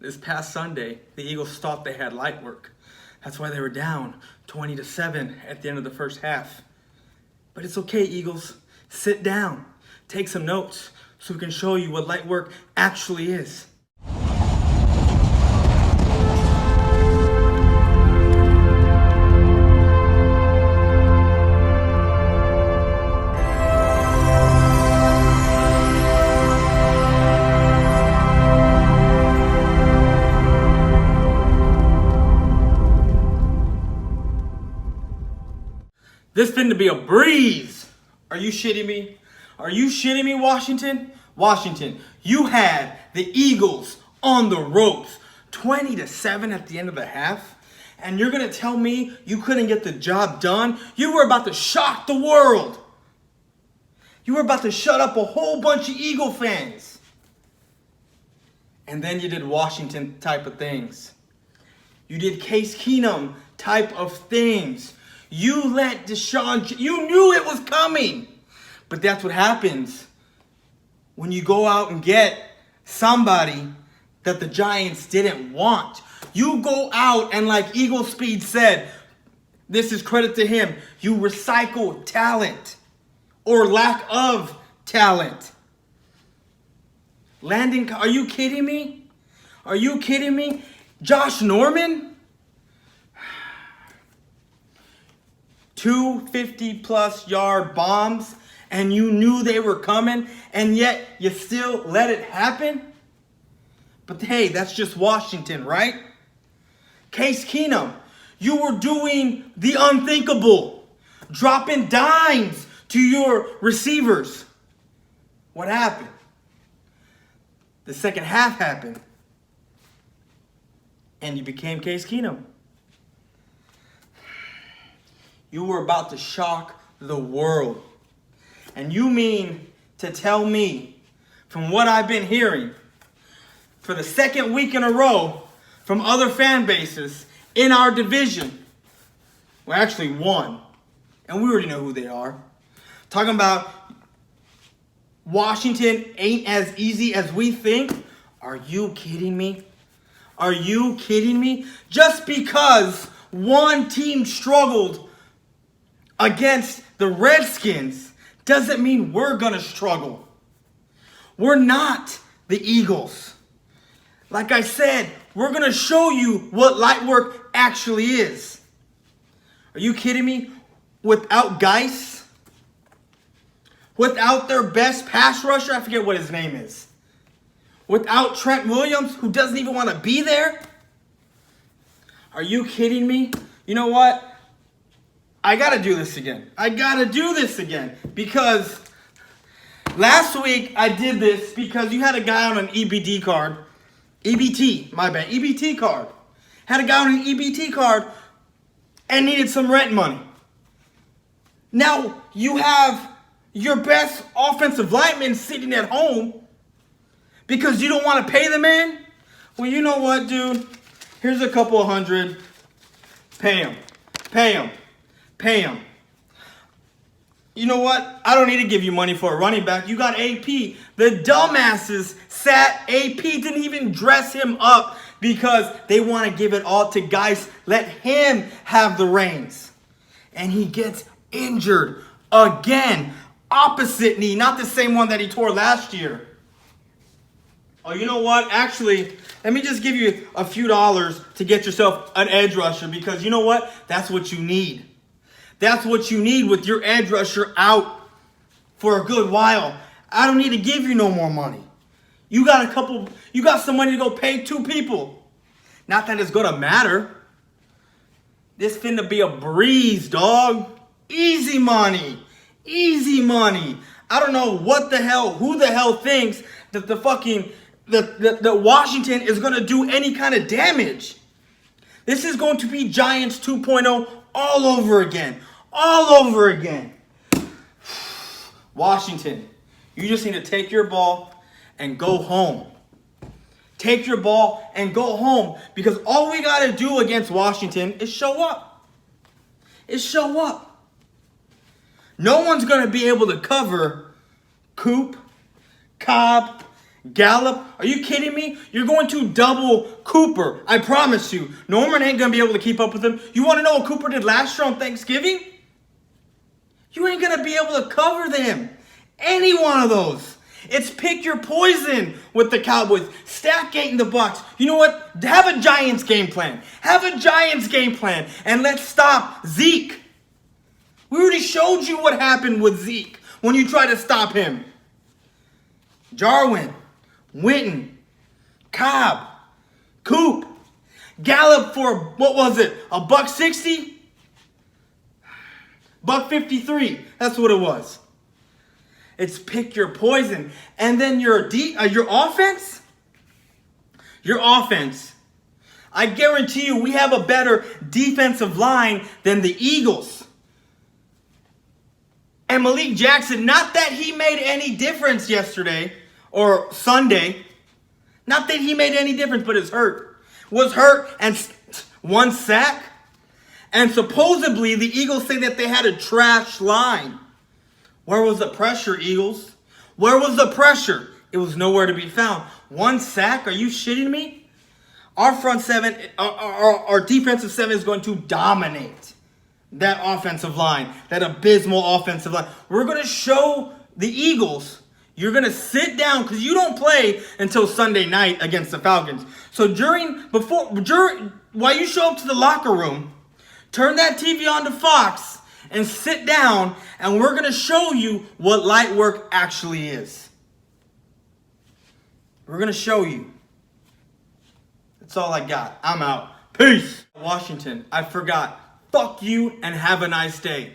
This past Sunday, the Eagles thought they had light work. That's why they were down 20-7 at the end of the first half. But it's okay, Eagles. Sit down. Take some notes so we can show you what light work actually is. This finna be a breeze. Are you shitting me? Are you shitting me, Washington? Washington, you had the Eagles on the ropes, 20-7 at the end of the half, and you're gonna tell me you couldn't get the job done? You were about to shock the world. You were about to shut up a whole bunch of Eagle fans. And then you did Washington type of things. You did Case Keenum type of things. You let Deshaun, you knew it was coming. But that's what happens when you go out and get somebody that the Giants didn't want. You go out and, like Eagle Speed said, this is credit to him, you recycle talent or lack of talent. Landon, are you kidding me? Are you kidding me? Josh Norman? 250-plus yard bombs, and you knew they were coming, and yet you still let it happen? But hey, that's just Washington, right? Case Keenum, you were doing the unthinkable, dropping dimes to your receivers. What happened? The second half happened, and you became Case Keenum. You were about to shock the world. And you mean to tell me, from what I've been hearing, for the second week in a row, from other fan bases in our division, well, actually one, and we already know who they are, talking about Washington ain't as easy as we think? Are you kidding me? Are you kidding me? Just because one team struggled against the Redskins doesn't mean we're going to struggle. We're not the Eagles. Like I said, we're going to show you what light work actually is. Are you kidding me? Without Geis, without their best pass rusher, I forget what his name is, without Trent Williams, who doesn't even want to be there? Are you kidding me? You know what? I gotta do this again. Because last week I did this because you had a guy on an EBT card. EBT card. Had a guy on an EBT card and needed some rent money. Now you have your best offensive lineman sitting at home because you don't want to pay the man. Well, you know what, dude? Here's a couple of $100. Pay him. You know what? I don't need to give you money for a running back. You got AP. The dumbasses sat AP, didn't even dress him up because they want to give it all to Geis. Let him have the reins. And he gets injured again. Opposite knee, not the same one that he tore last year. Oh, you know what? Actually, let me just give you a few dollars to get yourself an edge rusher because you know what? That's what you need. That's what you need with your edge rusher out for a good while. I don't need to give you no more money. You got some money to go pay 2 people. Not that it's gonna matter. This finna be a breeze, dog. Easy money. I don't know who the hell thinks that the Washington is gonna do any kind of damage. This is going to be Giants 2.0 all over again. Washington, you just need to take your ball and go home. Because all we got to do against Washington is show up. No one's going to be able to cover Coop, Cobb, Gallup, are you kidding me? You're going to double Cooper. I promise you. Norman ain't going to be able to keep up with him. You want to know what Cooper did last year on Thanksgiving? You ain't going to be able to cover them. Any one of those. It's pick your poison with the Cowboys. Stack Gate in the Bucs. You know what? Have a Giants game plan. Have a Giants game plan. And let's stop Zeke. We already showed you what happened with Zeke when you tried to stop him. Jarwin, Witten, Cobb, Coop, Gallup for, what was it, $1.60? $1.53. That's what it was. It's pick your poison. And then your offense? Your offense. I guarantee you we have a better defensive line than the Eagles. And Malik Jackson, not that he made any difference yesterday or Sunday. Not that he made any difference, but is hurt. Was hurt and one sack. And supposedly the Eagles say that they had a trash line. Where was the pressure, Eagles? Where was the pressure? It was nowhere to be found. One sack? Are you shitting me? Our front seven, our defensive seven is going to dominate that offensive line, that abysmal offensive line. We're going to show the Eagles, you're going to sit down because you don't play until Sunday night against the Falcons. So while you show up to the locker room, turn that TV on to Fox and sit down, and we're going to show you what light work actually is. We're going to show you. That's all I got. I'm out. Peace. Washington, I forgot. Fuck you and have a nice day.